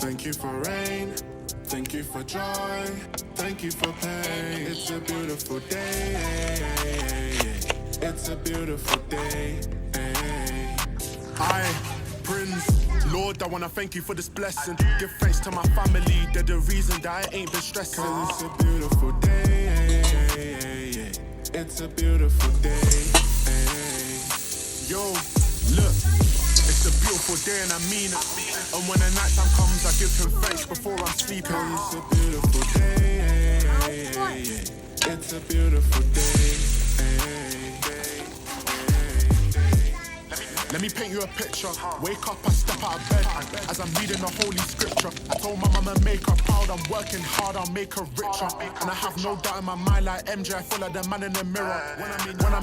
Thank you for rain, thank you for joy, thank you for pain. It's a beautiful day, it's a beautiful day. I, Prince, Lord, I wanna thank you for this blessing. Give thanks to my family, they're the reason that I ain't been stressing. It's a beautiful day, it's a beautiful day. Yo, look, it's a beautiful day and I mean it. And when the night time comes, I give him thanks before I'm sleeping. It's a beautiful day, it's a beautiful day. Let me paint you a picture. Wake up, I step out of bed as I'm reading the holy scripture. I told my mama make her proud, I'm working hard, I'll make her richer. And I have no doubt in my mind like MJ, I feel like the man in the mirror. When I'm